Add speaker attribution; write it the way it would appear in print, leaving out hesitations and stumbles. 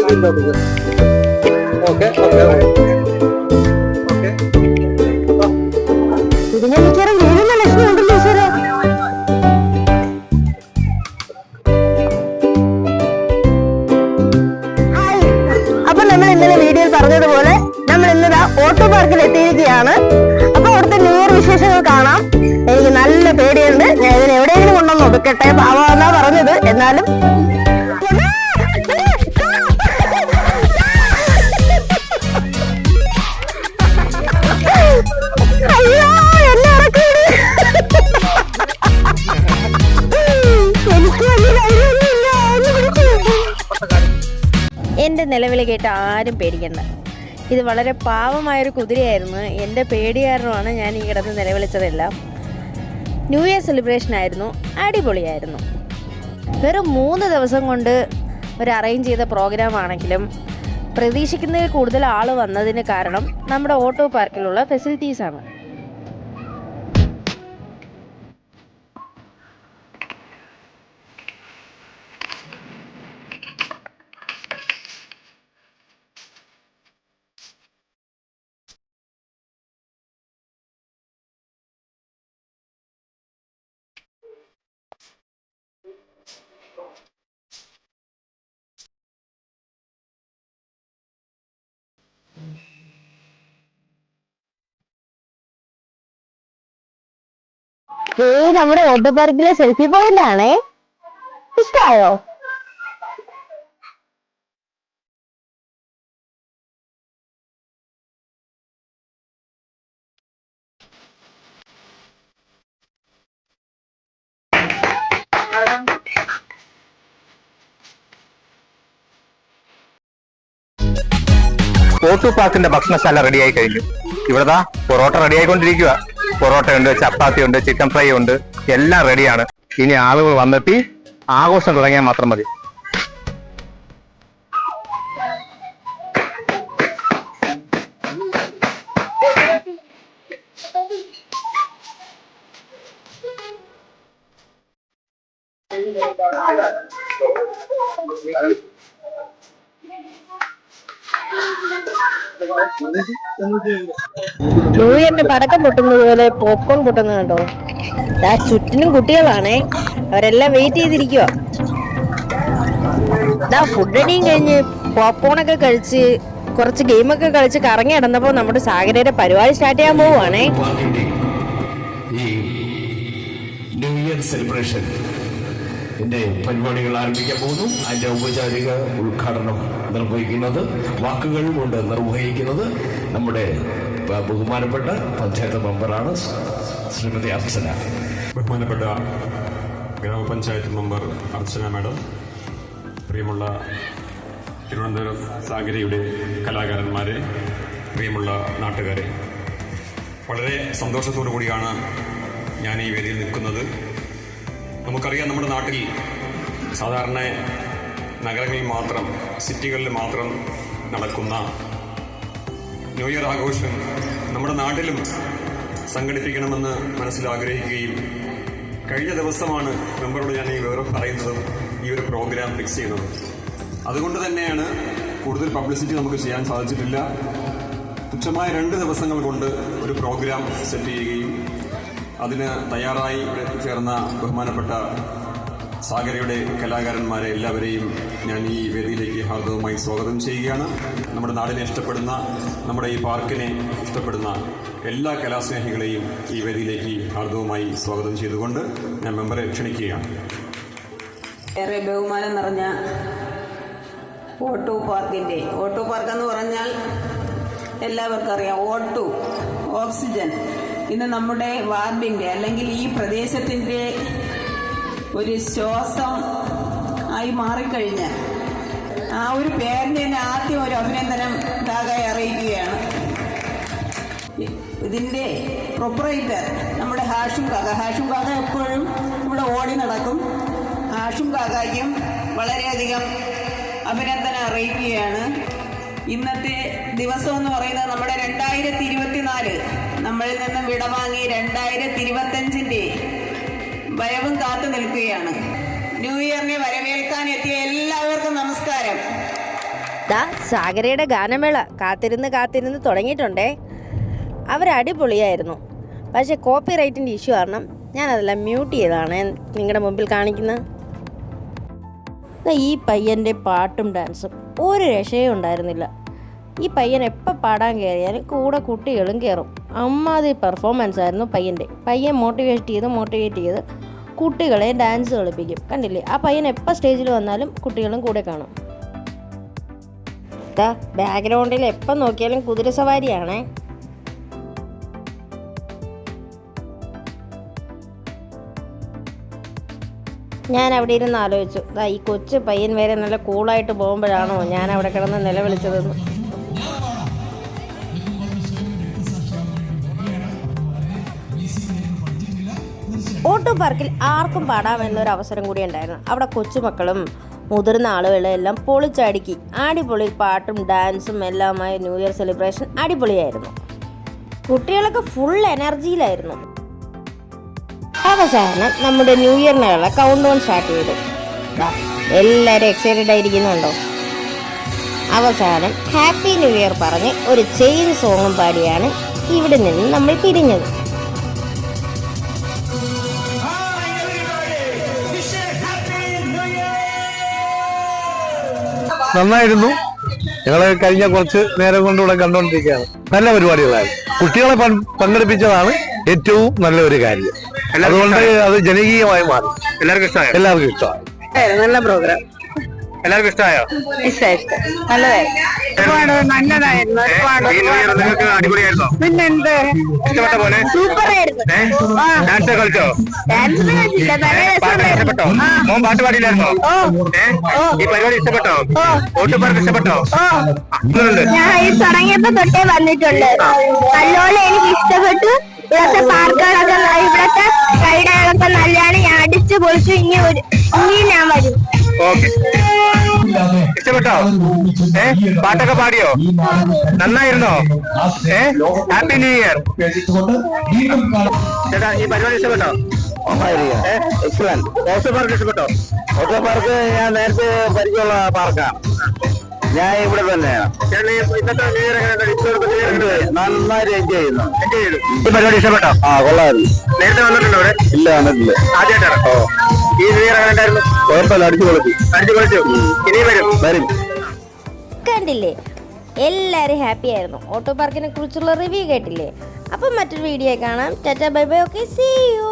Speaker 1: ഇതിനെ മിക്കവാറും വീഴുന്ന ലക്ഷ്മി ഉണ്ടല്ലോ ഈശ്വര. അപ്പൊ നമ്മൾ ഇന്നലെ വീഡിയോയിൽ പറഞ്ഞതുപോലെ നമ്മൾ ഇന്നതാ ഓട്ടോ പാർക്കിൽ എത്തിയിരിക്കുകയാണ്. അപ്പൊ അവിടുത്തെ ന്യൂ ഇയർ വിശേഷങ്ങൾ കാണാം. എനിക്ക് നല്ല പേടിയുണ്ട്. ഞാൻ ഇതിന് എവിടെയെങ്കിലും കൊണ്ടൊന്ന് ഒതുക്കട്ടെ, പാവാന്നാ പറഞ്ഞത്. എന്നാലും
Speaker 2: എൻ്റെ നിലവിളി കേട്ട് ആരും പേടിക്കണ്ട. ഇത് വളരെ പാവമായൊരു കുതിരയായിരുന്നു. എൻ്റെ പേടി കാരണമാണ് ഞാൻ ഈ കിടന്ന് നിലവിളിച്ചതെല്ലാം. ന്യൂ ഇയർ സെലിബ്രേഷൻ ആയിരുന്നു, അടിപൊളിയായിരുന്നു. വെറും 3 ദിവസം കൊണ്ട് ഒരു അറേഞ്ച് ചെയ്ത പ്രോഗ്രാം ആണെങ്കിലും പ്രതീക്ഷിക്കുന്നതിൽ കൂടുതൽ ആൾ വന്നതിന് കാരണം നമ്മുടെ ഓട്ടോ പാർക്കിലുള്ള ഫെസിലിറ്റീസാണ്.
Speaker 1: നമ്മുടെ ഓട്ടോ പാർക്കിലെ സെൽഫി പോയിന്റ് ആണേ. ഇഷ്ടായോ?
Speaker 3: ഓട്ടോ പാർക്കിന്റെ ഭക്ഷണശാല റെഡിയായി കഴിഞ്ഞു. ഇവിടെതാ പൊറോട്ട റെഡിയായിക്കൊണ്ടിരിക്കുക. പൊറോട്ട ഉണ്ട്, ചപ്പാത്തി ഉണ്ട്, ചിക്കൻ ഫ്രൈ ഉണ്ട്, എല്ലാം റെഡിയാണ്. ഇനി ആളുകൾ വന്നെത്തി ആഘോഷം തുടങ്ങിയാൽ മാത്രം മതി.
Speaker 2: ന്യൂ ഇയറിന്റെ പടക്കം പൊട്ടുന്നത് പോലെ പോപ്കോൺ പൊട്ടുന്നത് കണ്ടോ? ചുറ്റിനും കുട്ടികളാണേ. അവരെല്ലാം വെയിറ്റ് ചെയ്തിരിക്കുക. ഫുഡ് അടിയും കഴിഞ്ഞ് പോപ്കോണൊക്കെ കഴിച്ച് കുറച്ച് ഗെയിമൊക്കെ കളിച്ച് കറങ്ങി നടന്നപ്പോ നമ്മുടെ സാഗരയുടെ പരിപാടി സ്റ്റാർട്ട് ചെയ്യാൻ പോവുകയാണേ.
Speaker 4: ന്യൂ ഇയർ സെലിബ്രേഷൻ പരിപാടികൾ ആരംഭിക്കാൻ പോകുന്നു. അതിന്റെ ഔപചാരിക ഉദ്ഘാടനം നിർവഹിക്കുന്നത്, വാക്കുകൾ കൊണ്ട് നിർവഹിക്കുന്നത് നമ്മുടെ ബഹുമാനപ്പെട്ട പഞ്ചായത്ത് മെമ്പറാണ് ശ്രീമതി അർച്ചന.
Speaker 5: ബഹുമാനപ്പെട്ട ഗ്രാമപഞ്ചായത്ത് മെമ്പർ അർച്ചന മാഡം, പ്രിയമുള്ള തിരുവനന്തപുരം സാഗരയുടെ കലാകാരന്മാരെ, പ്രിയമുള്ള നാട്ടുകാരെ, വളരെ സന്തോഷത്തോടു കൂടിയാണ് ഞാൻ ഈ വേദിയിൽ നിൽക്കുന്നത്. നമുക്കറിയാം, നമ്മുടെ നാട്ടിൽ സാധാരണ നഗരങ്ങളിൽ മാത്രം, സിറ്റികളിൽ മാത്രം നടക്കുന്ന ന്യൂ ഇയർ ആഘോഷം നമ്മുടെ നാട്ടിലും സംഘടിപ്പിക്കണമെന്ന് മനസ്സിലാഗ്രഹിക്കുകയും കഴിഞ്ഞ ദിവസമാണ് മെമ്പറോട് ഞാൻ ഈ വിവരം പറയുന്നതും ഈ ഒരു പ്രോഗ്രാം ഫിക്സ് ചെയ്യുന്നതും. അതുകൊണ്ട് തന്നെയാണ് കൂടുതൽ പബ്ലിസിറ്റി നമുക്ക് ചെയ്യാൻ സാധിച്ചിട്ടില്ല. തുച്ഛമായ 2 ദിവസങ്ങൾ കൊണ്ട് ഒരു പ്രോഗ്രാം സെറ്റ് ചെയ്യുകയും അതിന് തയ്യാറായി ചേർന്ന ബഹുമാനപ്പെട്ട സാഗരയുടെ കലാകാരന്മാരെ എല്ലാവരെയും ഞാൻ ഈ വേദിയിലേക്ക് ഹാർദവമായി സ്വാഗതം ചെയ്യുകയാണ്. നമ്മുടെ നാടിനെ ഇഷ്ടപ്പെടുന്ന, നമ്മുടെ ഈ പാർക്കിനെ ഇഷ്ടപ്പെടുന്ന എല്ലാ കലാസ്നേഹികളെയും ഈ വേദിയിലേക്ക് ഹാർദവമായി സ്വാഗതം ചെയ്തുകൊണ്ട് ഞാൻ മെമ്പറെ ക്ഷണിക്കുകയാണ്.
Speaker 6: ഏറെ ബഹുമാനം നിറഞ്ഞ ഓട്ടോ പാർക്കെന്ന് പറഞ്ഞാൽ എല്ലാവർക്കും അറിയാം. ഓക്സിജൻ ഇന്ന് നമ്മുടെ വാർഡിന്റെ അല്ലെങ്കിൽ ഈ പ്രദേശത്തിന്റെ ഒരു ശ്വാസം ആയി മാറിക്കഴിഞ്ഞ ആ ഒരു പേരിന്റെ ആദ്യം ഒരു അഭിനന്ദനം താകായി അറിയിക്കുകയാണ്. ഇതിന്റെ പ്രൊപ്പറേറ്റർ നമ്മുടെ ഹാഷിം കാക്ക എപ്പോഴും ഇവിടെ ഓടി നടക്കും. ഹാഷിം കാക്കയ്ക്കും വളരെയധികം അഭിനന്ദനം അറിയിക്കുകയാണ്. ഇന്നത്തെ ദിവസം എന്ന് പറയുന്നത് നമ്മുടെ 2024 നമ്മളിൽ നിന്നും വിടവാങ്ങി 2025 വരവും കാത്തു നിൽക്കുകയാണ്. ന്യൂ ഇയറിനെ വരവേൽക്കാൻ എത്തിയ എല്ലാവർക്കും നമസ്കാരം.
Speaker 2: സാഗരയുടെ ഗാനമേള കാത്തിരുന്ന് തുടങ്ങിയിട്ടുണ്ടേ. അവരടിപൊളിയായിരുന്നു. പക്ഷേ കോപ്പി റൈറ്റിൻ്റെ ഇഷ്യൂ കാരണം ഞാനതെല്ലാം മ്യൂട്ട് ചെയ്തതാണ് നിങ്ങളുടെ മുമ്പിൽ കാണിക്കുന്നത്. ഈ പയ്യൻ്റെ പാട്ടും ഡാൻസും ഒരു രക്ഷയും ഉണ്ടായിരുന്നില്ല. ഈ പയ്യൻ എപ്പോൾ പാടാൻ കയറിയാലും കൂടെ കുട്ടികളും കയറും. അമ്മാതിരി പെർഫോമൻസ് ആയിരുന്നു പയ്യൻ്റെ. പയ്യൻ മോട്ടിവേറ്റ് ചെയ്ത് കുട്ടികളെ ഡാൻസ് കളിപ്പിക്കും. കണ്ടില്ലേ, ആ പയ്യൻ എപ്പോൾ സ്റ്റേജിൽ വന്നാലും കുട്ടികളും കൂടെ കാണും. ബാക്ക്ഗ്രൗണ്ടിൽ എപ്പം നോക്കിയാലും കുതിരസവാരിയാണേ. ഞാൻ അവിടെ ഇരുന്ന് ആലോചിച്ചു, ഈ കൊച്ചു പയ്യൻ വരെ നല്ല കൂളായിട്ട് പോകുമ്പോഴാണോ ഞാൻ അവിടെ കിടന്ന് നിലവിളിച്ചതെന്ന്. ഓട്ടോ പാർക്കിൽ ആർക്കും പാടാമെന്നൊരു അവസരം കൂടി ഉണ്ടായിരുന്നു. അവിടെ കൊച്ചുമക്കളും മുതിർന്ന ആളുകളും എല്ലാം പൊളിച്ചടുക്കി അടിപൊളി പാട്ടും ഡാൻസും എല്ലാമായി ന്യൂ ഇയർ സെലിബ്രേഷൻ അടിപൊളിയായിരുന്നു. കുട്ടികളൊക്കെ ഫുൾ എനർജിയിലായിരുന്നു. അവസാനം നമ്മുടെ ന്യൂ ഇയറിനുള്ള കൗണ്ട് ഡൗൺ സ്റ്റാർട്ട് ചെയ്തു. എല്ലാവരും എക്സൈറ്റഡ് ആയിരിക്കുന്നുണ്ടോ? അവസാനം ഹാപ്പി ന്യൂ ഇയർ പറഞ്ഞ് ഒരു ചെയിൻ സോങ്ങും പാടിയാണ് ഇവിടെ നിന്ന് നമ്മൾ പിരിഞ്ഞത്.
Speaker 3: നന്നായിരുന്നു. ഞങ്ങള് കഴിഞ്ഞ കുറച്ച് നേരം കൊണ്ടിവിടെ കണ്ടുകൊണ്ടിരിക്കുകയാണ്. നല്ല പരിപാടികളായിരുന്നു. കുട്ടികളെ പങ്കെടുപ്പിച്ചതാണ് ഏറ്റവും നല്ല ഒരു കാര്യം. അതുകൊണ്ട് അത് ജനകീയമായി മാറി. എല്ലാവർക്കും ഇഷ്ടമായി.
Speaker 1: നല്ല പ്രോഗ്രാം.
Speaker 3: എല്ലാവർക്കും ഇഷ്ടമായോ?
Speaker 1: നല്ലതായിരുന്നു.
Speaker 3: അടിപൊളിയായിരുന്നോ?
Speaker 1: പിന്നെന്ത്,
Speaker 3: ഇഷ്ടപ്പെട്ട പോലെ
Speaker 1: സൂപ്പറായിരുന്നു.
Speaker 3: ഡാൻസ് കളിച്ചോ? ഇഷ്ടപ്പെട്ടോ? മോൻ പാട്ട് പാടിയില്ലായിരുന്നോ? ഈ പരിപാടി ഇഷ്ടപ്പെട്ടോ? ഓട്ടുപാർക്ക് ഇഷ്ടപ്പെട്ടോ?
Speaker 1: ഞാൻ ഈ തുടങ്ങിയപ്പോ തൊട്ടേ വന്നിട്ടുണ്ട്. നല്ലോണം എനിക്ക് ഇഷ്ടപ്പെട്ടു. ഇവിടുത്തെ പാർക്കുകളൊക്കെ, ഇവിടത്തെ റൈഡുകളൊക്കെ നല്ലതാണ്. ഞാൻ അടിച്ചു പൊളിച്ചു. ഇനി ഞാൻ വരും.
Speaker 3: ഇഷ്ടപ്പെട്ടോ? പാട്ടൊക്കെ പാടിയോ? നന്നായിരുന്നോ? Happy new year. ചേട്ടാ, ഈ പരിപാടി ഇഷ്ടപ്പെട്ടോ? ഓട്ടോ പാർക്ക് ഇഷ്ടപ്പെട്ടോ? ഓട്ടോ പാർക്ക് ഞാൻ നേരത്തെ പരിചയമുള്ള പാർക്കാണ്. ഞാൻ ഇവിടെ തന്നെയാണ്. ഇന്നത്തെ ന്യൂ ഇയർ നന്നായിട്ട് എൻജോയ് ചെയ്തു. ഈ പരിപാടി ഇഷ്ടപ്പെട്ടോ? കൊള്ളായിരുന്നു. നേരത്തെ വന്നിട്ടുണ്ടോ ഇവിടെ? ഇല്ല, വന്നിട്ടില്ല. ആദ്യമായിട്ടാണ്. ഈ ന്യൂ ഇയർ എങ്ങനെ ഉണ്ടായിരുന്നു? കുഴപ്പമില്ല, അടിച്ചു പൊളിച്ചു. ഇനി വരും.
Speaker 2: കണ്ടില്ലേ, എല്ലാവരും ഹാപ്പി ആയിരുന്നു. ഓട്ടോ പാർക്കിനെ കുറിച്ചുള്ള റിവ്യൂ കേട്ടില്ലേ? അപ്പം മറ്റൊരു വീഡിയോ കാണാം. Tata, bye bye. Okay, see U.